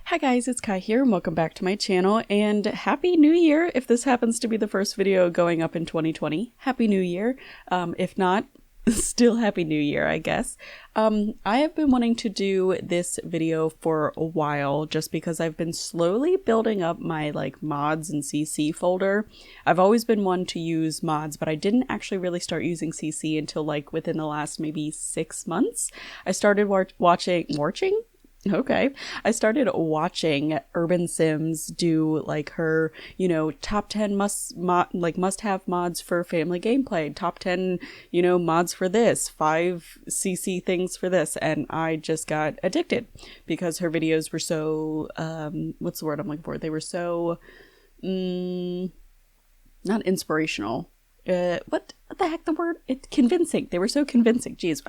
Hi guys, it's Kai here and welcome back to my channel, and Happy New Year if this happens to be the first video going up in 2020. Happy New Year. If not, still Happy New Year, I guess. I have been wanting to do this video for a while just because I've been slowly building up my mods and CC folder. I've always been one to use mods, but I didn't actually really start using CC until within the last maybe 6 months. I started I started watching Urban Sims do her, top 10 must-have mods for family gameplay, top 10, mods for this, 5 CC things for this, and I just got addicted because her videos were so, what's the word I'm looking for? They were so, not inspirational. What the heck the word? Convincing. They were so convincing. Jeez,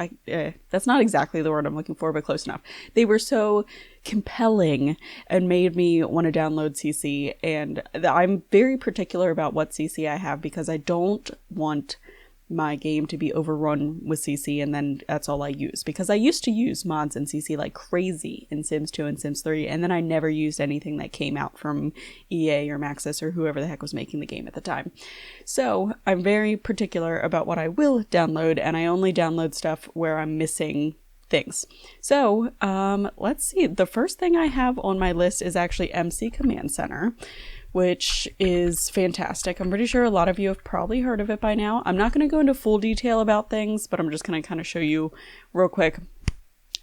that's not exactly the word I'm looking for, but close enough. They were so compelling and made me want to download CC, and I'm very particular about what CC I have because I don't want my game to be overrun with CC and then that's all I use, because I used to use mods and CC like crazy in Sims 2 and Sims 3, and then I never used anything that came out from EA or Maxis or whoever the heck was making the game at the time. So I'm very particular about what I will download, and I only download stuff where I'm missing things. So let's see. The first thing I have on my list is actually MC Command Center, which is fantastic. I'm pretty sure a lot of you have probably heard of it by now. I'm not going to go into full detail about things, but I'm just going to kind of show you real quick.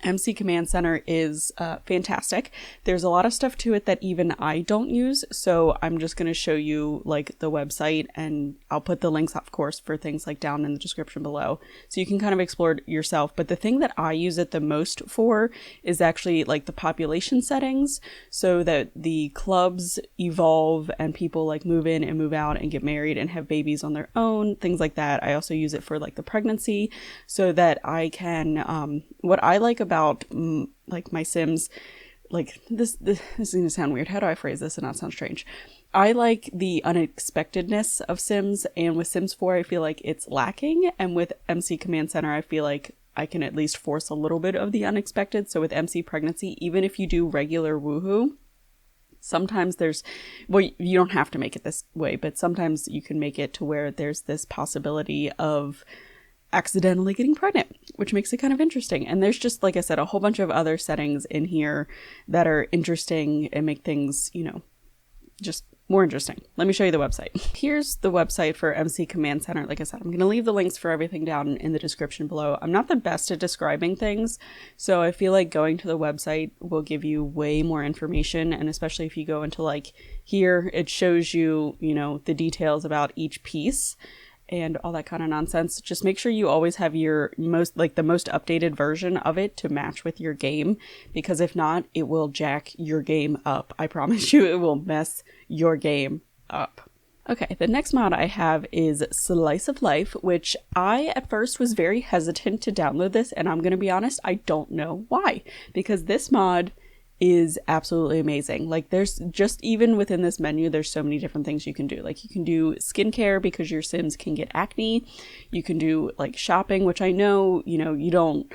MC Command Center is fantastic. There's a lot of stuff to it that even I don't use, so I'm just going to show you the website, and I'll put the links, of course, for things down in the description below, so you can kind of explore it yourself. But the thing that I use it the most for is actually the population settings, so that the clubs evolve and people move in and move out and get married and have babies on their own, things like that. I also use it for the pregnancy, so that I can what I like about my Sims, this is gonna sound weird. How do I phrase this and not sound strange? I like the unexpectedness of Sims, and with Sims 4 I feel like it's lacking, and with MC Command Center I feel like I can at least force a little bit of the unexpected. So with MC Pregnancy, even if you do regular woohoo, sometimes you don't have to make it this way, but sometimes you can make it to where there's this possibility of accidentally getting pregnant, which makes it kind of interesting. And there's just, like I said, a whole bunch of other settings in here that are interesting and make things, just more interesting. Let me show you the website. Here's the website for MC Command Center. Like I said, I'm going to leave the links for everything down in the description below. I'm not the best at describing things, so I feel like going to the website will give you way more information, and especially if you go into here, it shows you, the details about each piece and all that kind of nonsense. Just make sure you always have your the most updated version of it to match with your game, because if not, it will jack your game up. I promise you, it will mess your game up. Okay, the next mod I have is Slice of Life, which I at first was very hesitant to download this, and I'm gonna be honest, I don't know why, because this mod is absolutely amazing. There's just, even within this menu, there's so many different things you can do. You can do skincare because your Sims can get acne. You can do shopping, which I know, you don't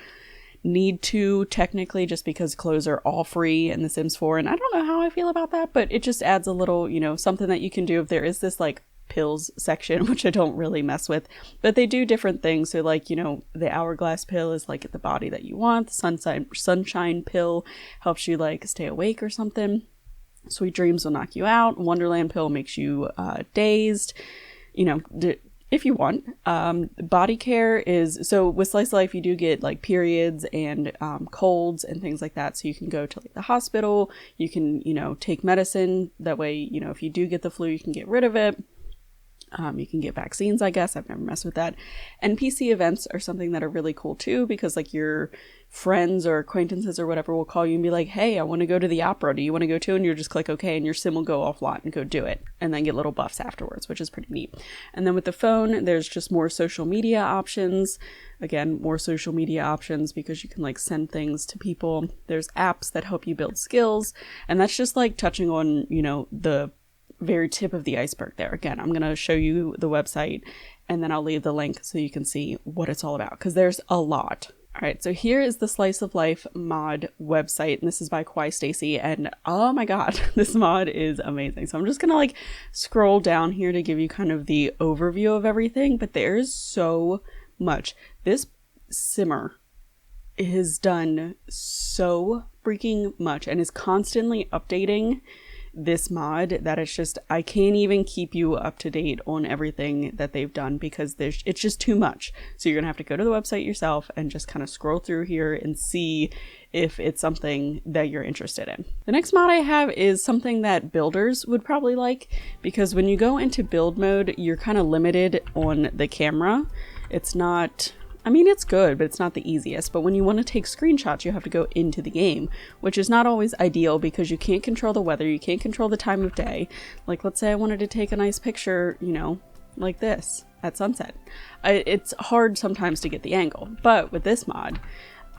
need to technically, just because clothes are all free in The Sims 4. And I don't know how I feel about that, but it just adds a little, something that you can do if there is this pills section, which I don't really mess with, but they do different things. So the hourglass pill is the body that you want. The sunshine pill helps you stay awake or something. Sweet dreams will knock you out. Wonderland pill makes you dazed, if you want. Body care is, so with Slice of Life you do get periods and colds and things like that, so you can go to the hospital. You can take medicine, that way if you do get the flu you can get rid of it. You can get vaccines, I guess. I've never messed with that. NPC events are something that are really cool too, because your friends or acquaintances or whatever will call you and be like, hey, I want to go to the opera. Do you want to go too? And you'll just click OK, and your Sim will go offline and go do it, and then get little buffs afterwards, which is pretty neat. And then with the phone, there's just more social media options. Again, more social media options because you can send things to people. There's apps that help you build skills, and that's just touching on, the very tip of the iceberg there. Again, I'm going to show you the website, and then I'll leave the link so you can see what it's all about, because there's a lot. All right, so here is the Slice of Life mod website, and this is by Kwai Stacy, and oh my god, this mod is amazing. So I'm just gonna like scroll down here to give you kind of the overview of everything, but there's so much. This simmer has done so freaking much and is constantly updating this mod that it's just, I can't even keep you up to date on everything that they've done because it's just too much. So you're gonna have to go to the website yourself and just kind of scroll through here and see if it's something that you're interested in. The next mod I have is something that builders would probably like, because when you go into build mode, you're kind of limited on the camera. It's not, I mean, it's good, but it's not the easiest. But when you want to take screenshots, you have to go into the game, which is not always ideal because you can't control the weather, you can't control the time of day. Like, let's say I wanted to take a nice picture, you know, like this at sunset. It's hard sometimes to get the angle, but with this mod,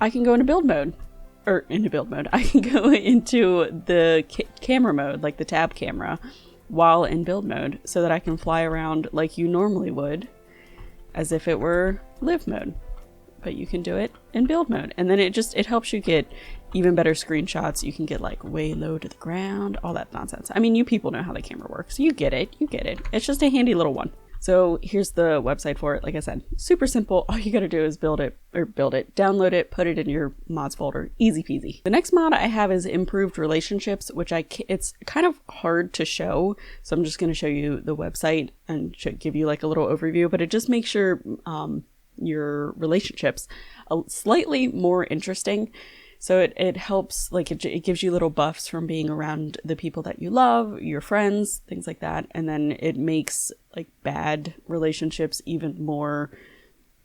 I can go into build mode, I can go into the camera mode, like the tab camera, while in build mode, so that I can fly around like you normally would, as if it were live mode, but you can do it in build mode. And then it helps you get even better screenshots. You can get like way low to the ground, all that nonsense. I mean, you people know how the camera works. You get it. It's just a handy little one. So here's the website for it. Like I said, super simple. All you got to do is download it, put it in your mods folder. Easy peasy. The next mod I have is improved relationships, which it's kind of hard to show. So I'm just going to show you the website and give you like a little overview, but it just makes your relationships slightly more interesting. So it helps, like it gives you little buffs from being around the people that you love, your friends, things like that. And then it makes like bad relationships even more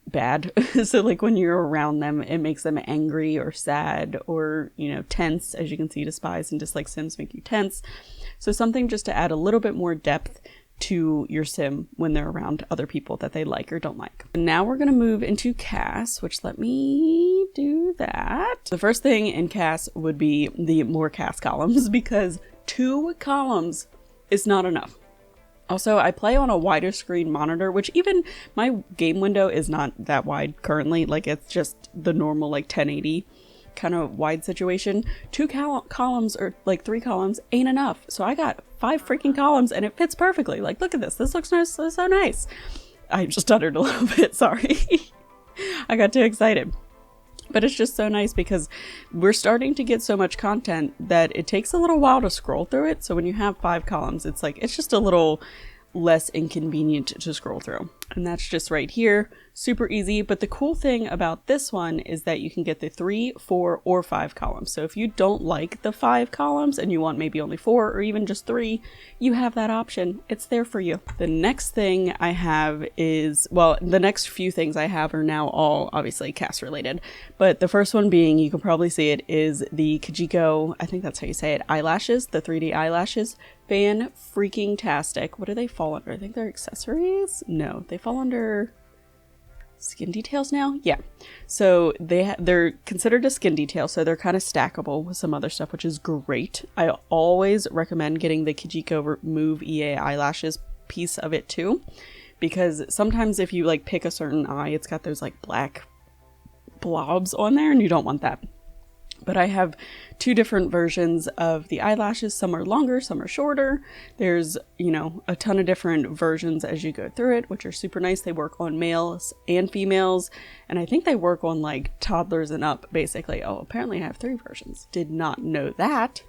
bad. So like when you're around them, it makes them angry or sad or, you know, tense. As you can see, despise and dislike Sims make you tense. So something just to add a little bit more depth to your sim when they're around other people that they like or don't like. Now we're going to move into CAS, which let me do that. The first thing in CAS would be the more CAS columns, because 2 columns is not enough. Also, I play on a wider screen monitor, which even my game window is not that wide currently. Like it's just the normal like 1080 kind of wide situation. 2 columns or like 3 columns ain't enough. So I got 5 freaking columns and it fits perfectly. Like, look at this. This looks nice. So nice. I just stuttered a little bit. Sorry. I got too excited. But it's just so nice because we're starting to get so much content that it takes a little while to scroll through it. So when you have 5 columns, it's like, it's just a little less inconvenient to scroll through. And that's just right here. Super easy. But the cool thing about this one is that you can get the 3, 4, or 5 columns. So if you don't like the 5 columns and you want maybe only 4 or even just 3, you have that option. It's there for you. The next thing I have is, well, the next few things I have are now all obviously CAS related. But the first one being, you can probably see it, is the Kajiko, I think that's how you say it, eyelashes, the 3D eyelashes. Fan freaking tastic. What do they fall under? I think they're accessories? No, they fall under skin details now. Yeah, so they're considered a skin detail, so they're kind of stackable with some other stuff, which is great. I always recommend getting the Kajiko Move EA eyelashes piece of it too, because sometimes if you like pick a certain eye, it's got those like black blobs on there and you don't want that. But I have 2 different versions of the eyelashes. Some are longer, some are shorter. There's, you know, a ton of different versions as you go through it, which are super nice. They work on males and females. And I think they work on like toddlers and up, basically. Oh, apparently I have 3 versions. Did not know that.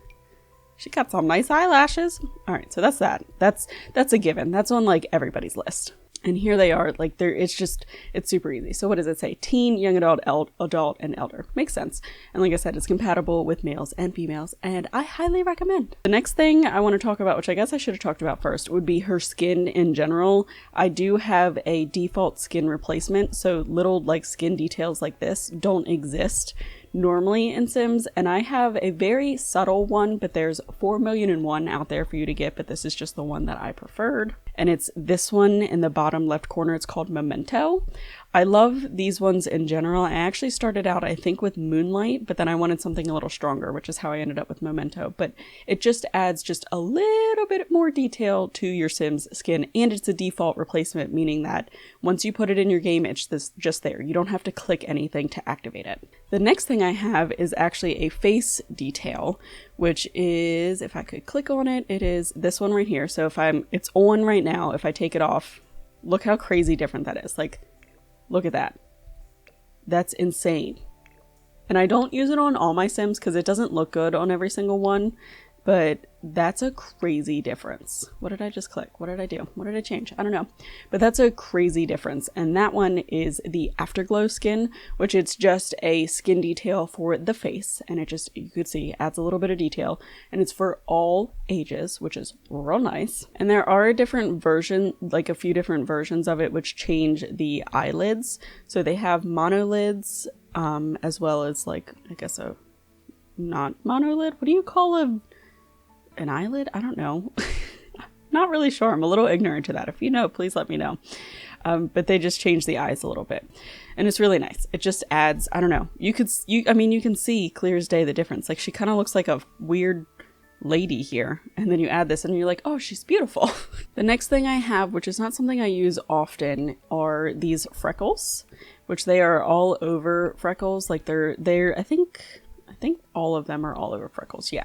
She got some nice eyelashes. All right, so that's that. That's a given. That's on like everybody's list. And here they are, like it's super easy. So what does it say? Teen, young adult, adult, and elder. Makes sense. And like I said, it's compatible with males and females, and I highly recommend. The next thing I want to talk about, which I guess I should have talked about first, would be her skin in general. I do have a default skin replacement, so little like skin details like this don't exist normally in Sims, and I have a very subtle one, but there's 4,000,001 out there for you to get, but this is just the one that I preferred. and it's this one in the bottom left corner. It's called Memento. I love these ones in general. I actually started out, I think, with Moonlight, but then I wanted something a little stronger, which is how I ended up with Memento. But it just adds just a little bit more detail to your Sim's skin, and it's a default replacement, meaning that once you put it in your game, it's just there. You don't have to click anything to activate it. The next thing I have is actually a face detail, which is, if I could click on it, it is this one right here. So it's on right now. If I take it off, look how crazy different that is. Like, look at that. That's insane. And I don't use it on all my Sims because it doesn't look good on every single one, but that's a crazy difference. What did I just click? What did I do? What did I change? I don't know. But that's a crazy difference. And that one is the Afterglow skin, which it's just a skin detail for the face. And it just, you could see, adds a little bit of detail. And it's for all ages, which is real nice. And there are a different version, like a few different versions of it, which change the eyelids. So they have monolids, as well as like, I guess a not monolid. What do you call an eyelid? I don't know. Not really sure. I'm a little ignorant to that. If you know, please let me know. But they just change the eyes a little bit, and it's really nice. It just adds, I don't know. You can see clear as day the difference. Like, she kind of looks like a weird lady here, and then you add this and you're like, oh, she's beautiful. The next thing I have, which is not something I use often, are these freckles, which they are all over freckles. Like they're I think all of them are all over freckles, yeah.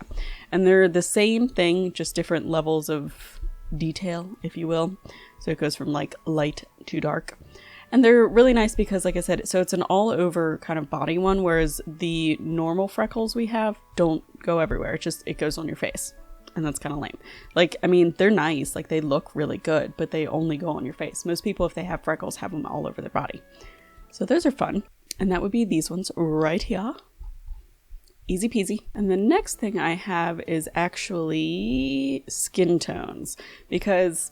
And they're the same thing, just different levels of detail, if you will. So it goes from like light to dark. And they're really nice because, like I said, so it's an all over kind of body one, whereas the normal freckles we have don't go everywhere. It goes on your face. And that's kind of lame. Like, I mean, they're nice, like they look really good, but they only go on your face. Most people, if they have freckles, have them all over their body. So those are fun. And that would be these ones right here. Easy peasy. And the next thing I have is actually skin tones, because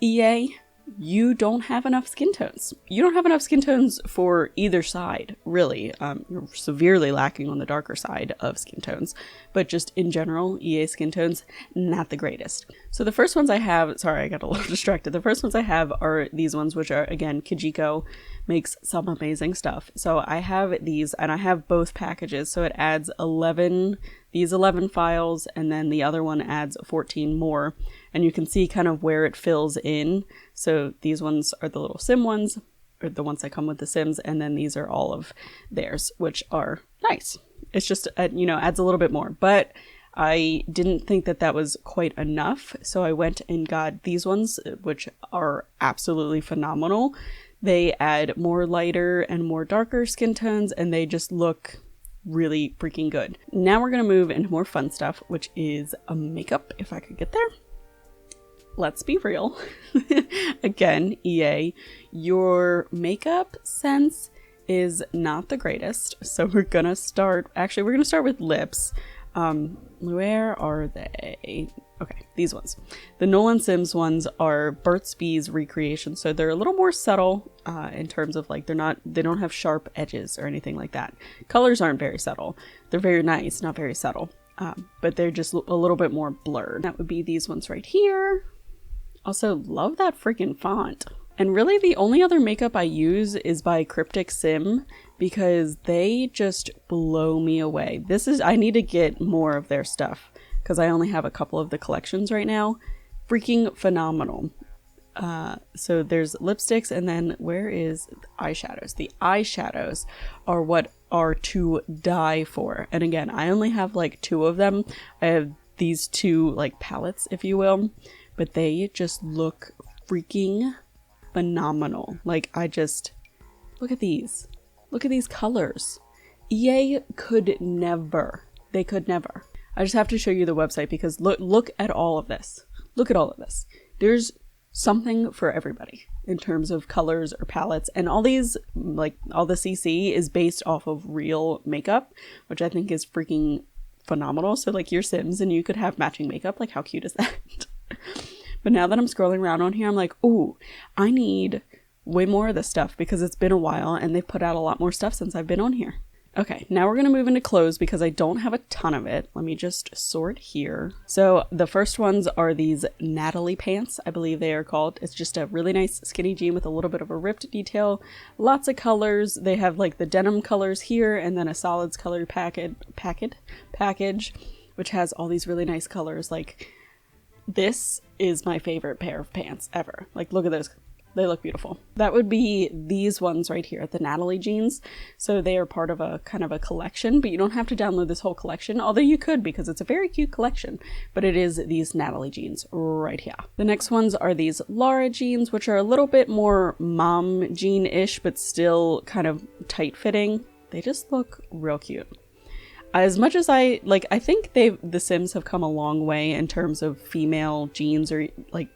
EA, you don't have enough skin tones. You don't have enough skin tones for either side, really. You're severely lacking on the darker side of skin tones, but just in general, EA skin tones, not the greatest. So the first ones I have, sorry, I got a little distracted. The first ones I have are these ones, which are, again, Kijiko makes some amazing stuff. So I have these, and I have both packages. So it adds 11, these 11 files, and then the other one adds 14 more. And you can see kind of where it fills in. So these ones are the little Sim ones, or the ones that come with the Sims, and then these are all of theirs, which are nice. It's just, adds a little bit more. But I didn't think that that was quite enough. So I went and got these ones, which are absolutely phenomenal. They add more lighter and more darker skin tones, and they just look really freaking good. Now we're going to move into more fun stuff, which is a makeup, if I could get there. Let's be real. Again, EA, your makeup sense is not the greatest. So we're going to start with lips. Where are they? Okay, these ones. The Nolan Sims ones are Burt's Bees recreation, so they're a little more subtle in terms of like they don't have sharp edges or anything like that. Colors aren't very subtle. They're very nice, not very subtle, but they're just a little bit more blurred. That would be these ones right here. Also, love that freaking font. And really the only other makeup I use is by Cryptic Sim, because they just blow me away. I need to get more of their stuff, because I only have a couple of the collections right now. Freaking phenomenal. So there's lipsticks, and then where is eyeshadows? The eyeshadows are what are to die for. And again, I only have like 2 of them. I have these 2 like palettes, if you will, but they just look freaking phenomenal. Like, look at these. Look at these colors. EA could never. They could never. I just have to show you the website, because look at all of this. Look at all of this. There's something for everybody in terms of colors or palettes, and all these, like all the CC is based off of real makeup, which I think is freaking phenomenal. So like your Sims and you could have matching makeup. Like, how cute is that? But now that I'm scrolling around on here, I'm like, ooh, I need way more of this stuff, because it's been a while and they've put out a lot more stuff since I've been on here. Okay, now we're going to move into clothes because I don't have a ton of it. Let me just sort here. So the first ones are these Natalie pants, I believe they are called. It's just a really nice skinny jean with a little bit of a ripped detail. Lots of colors. They have like the denim colors here and then a solids color package, which has all these really nice colors. Like, this is my favorite pair of pants ever. Like, look at those. They look beautiful. That would be these ones right here, the Natalie jeans. So they are part of a kind of a collection, but you don't have to download this whole collection, although you could because it's a very cute collection. But it is these Natalie jeans right here. The next ones are these Laura jeans, which are a little bit more mom jean-ish, but still kind of tight-fitting. They just look real cute. As much as I think the Sims have come a long way in terms of female jeans, or like,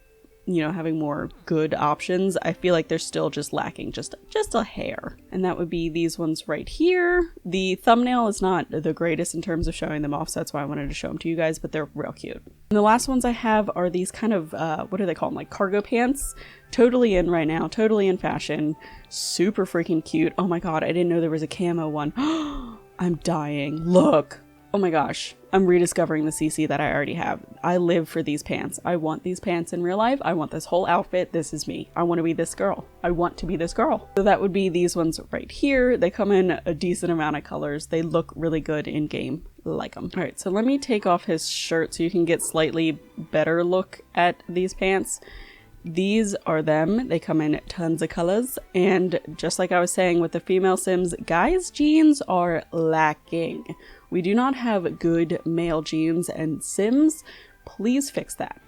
you know, having more good options. I feel like they're still just lacking just a hair. And that would be these ones right here. The thumbnail is not the greatest in terms of showing them off, so that's why I wanted to show them to you guys, but they're real cute. And the last ones I have are these kind of, what do they call them? Like cargo pants. Totally in right now, totally in fashion. Super freaking cute. Oh my god, I didn't know there was a camo one. I'm dying. Look. Oh my gosh, I'm rediscovering the CC that I already have. I live for these pants. I want these pants in real life. I want this whole outfit. This is me. I want to be this girl. I want to be this girl. So that would be these ones right here. They come in a decent amount of colors. They look really good in game. Like them. All right, so let me take off his shirt so you can get slightly better look at these pants. These are them. They come in tons of colors, and just like I was saying with the female Sims, guys' jeans are lacking. We do not have good male jeans, and Sims, please fix that.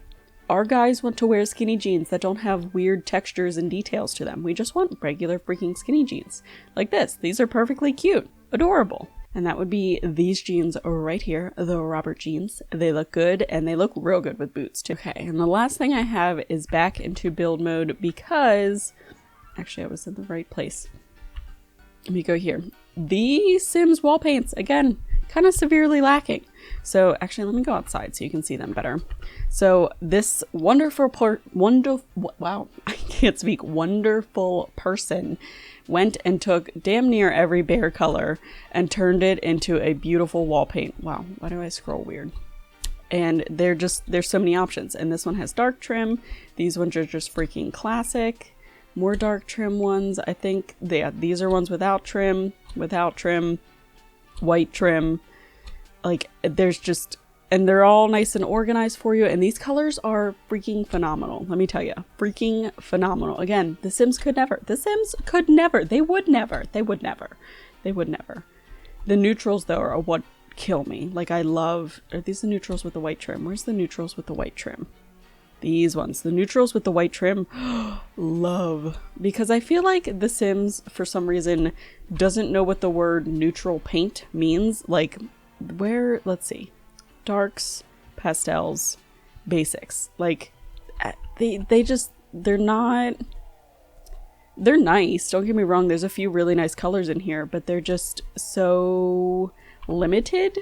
Our guys want to wear skinny jeans that don't have weird textures and details to them. We just want regular freaking skinny jeans. Like this. These are perfectly cute. Adorable. And that would be these jeans right here, the Robert jeans. They look good, and they look real good with boots too. Okay, and the last thing I have is back into build mode because... Actually, I was in the right place. Let me go here. The Sims wall paints, again, kind of severely lacking. So actually, let me go outside so you can see them better. So this wonderful person went and took damn near every bear color and turned it into a beautiful wall paint. Wow, why do I scroll weird? And there's so many options. And this one has dark trim. These ones are just freaking classic. More dark trim ones. I think these are ones without trim, white trim. Like, there's just, and they're all nice and organized for you. And these colors are freaking phenomenal. Let me tell you, freaking phenomenal. Again, the Sims could never. They would never. The neutrals, though, are what kill me. Like, I love, are these the neutrals with the white trim? Where's the neutrals with the white trim? These ones, the neutrals with the white trim, love. Because I feel like The Sims, for some reason, doesn't know what the word neutral paint means. Like, where, let's see, darks, pastels, basics. Like, they're nice, don't get me wrong, there's a few really nice colors in here, but they're just so limited.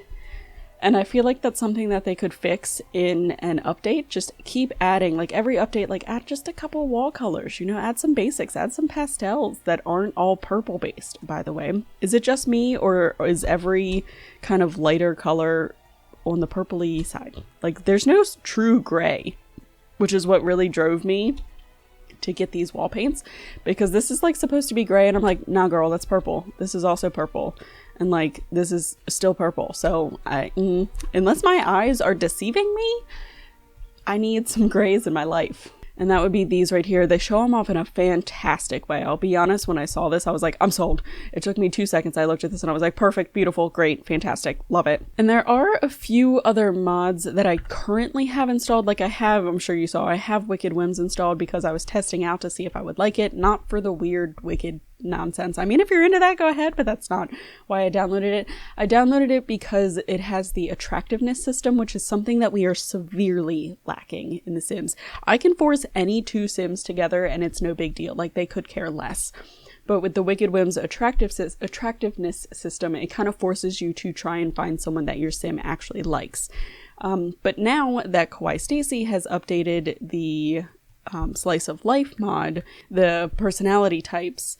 And I feel like that's something that they could fix in an update. Just keep adding, like every update, like add just a couple wall colors, you know, add some basics, add some pastels that aren't all purple based, by the way. Is it just me, or is every kind of lighter color on the purpley side? Like, there's no true gray, which is what really drove me to get these wall paints, because this is like supposed to be gray, and I'm like, nah girl, that's purple. This is also purple. And like, this is still purple. So unless my eyes are deceiving me, I need some grays in my life. And that would be these right here. They show them off in a fantastic way. I'll be honest, when I saw this, I was like, I'm sold. It took me 2 seconds. I looked at this and I was like, perfect, beautiful, great, fantastic, love it. And there are a few other mods that I currently have installed. Like I'm sure you saw, I have Wicked Whims installed because I was testing out to see if I would like it. Not for the weird, wicked nonsense. I mean, if you're into that, go ahead, but that's not why I downloaded it. I downloaded it because it has the attractiveness system, which is something that we are severely lacking in The Sims. I can force any two Sims together and it's no big deal. Like, they could care less. But with the Wicked Whims attractiveness system, it kind of forces you to try and find someone that your Sim actually likes. But now that Kawaii Stacy has updated the slice of life mod, the personality types,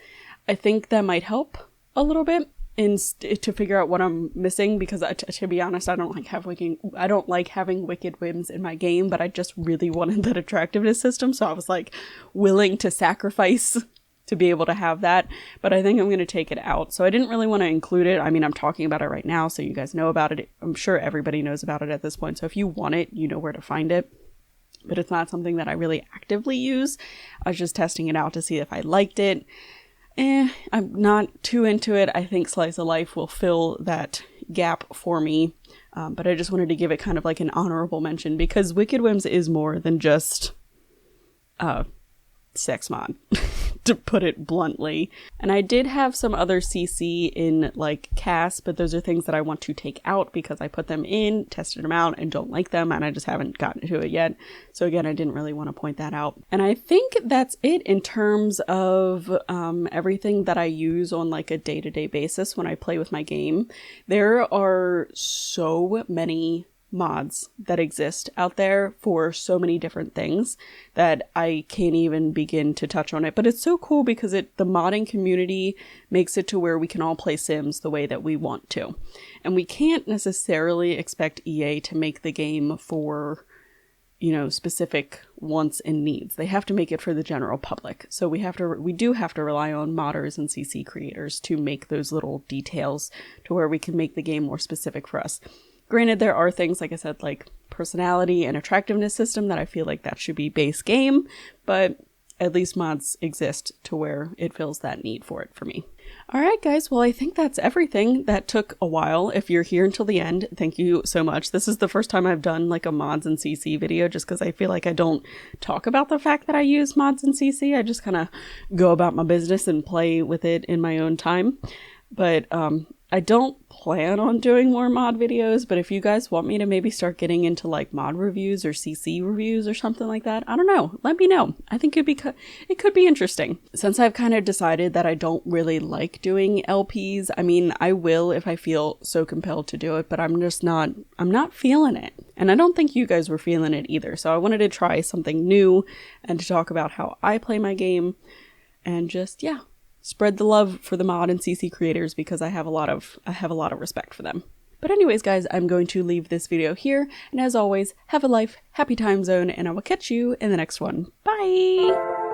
I think that might help a little bit. to figure out what I'm missing, because to be honest, I don't like having wicked whims in my game, but I just really wanted that attractiveness system, so I was like willing to sacrifice to be able to have that. But I think I'm going to take it out, so I didn't really want to include it. I mean, I'm talking about it right now, so you guys know about it. I'm sure everybody knows about it at this point, so if you want it, you know where to find it. But it's not something that I really actively use. I was just testing it out to see if I liked it. I'm not too into it. I think Slice of Life will fill that gap for me. But I just wanted to give it kind of like an honorable mention, because Wicked Whims is more than just sex mod, to put it bluntly. And I did have some other CC in like cast, but those are things that I want to take out because I put them in, tested them out, and don't like them, and I just haven't gotten to it yet. So again, I didn't really want to point that out. And I think that's it in terms of everything that I use on like a day-to-day basis when I play with my game. There are so many mods that exist out there for so many different things that I can't even begin to touch on it. But it's so cool because the modding community makes it to where we can all play Sims the way that we want to. And we can't necessarily expect EA to make the game for, you know, specific wants and needs. They have to make it for the general public. So we do have to rely on modders and CC creators to make those little details to where we can make the game more specific for us. Granted, there are things, like I said, like personality and attractiveness system that I feel like that should be base game, but at least mods exist to where it fills that need for it for me. All right, guys. Well, I think that's everything. That took a while. If you're here until the end, thank you so much. This is the first time I've done like a mods and CC video, just because I feel like I don't talk about the fact that I use mods and CC. I just kind of go about my business and play with it in my own time. But I don't plan on doing more mod videos, but if you guys want me to maybe start getting into like mod reviews or CC reviews or something like that, I don't know. Let me know. I think it could be interesting. Since I've kind of decided that I don't really like doing LPs, I mean, I will if I feel so compelled to do it, but I'm not feeling it. And I don't think you guys were feeling it either. So I wanted to try something new and to talk about how I play my game and just, yeah, spread the love for the mod and CC creators, because I have a lot of respect for them. But anyways, guys, I'm going to leave this video here. And as always, have a life, happy time zone, and I will catch you in the next one. Bye!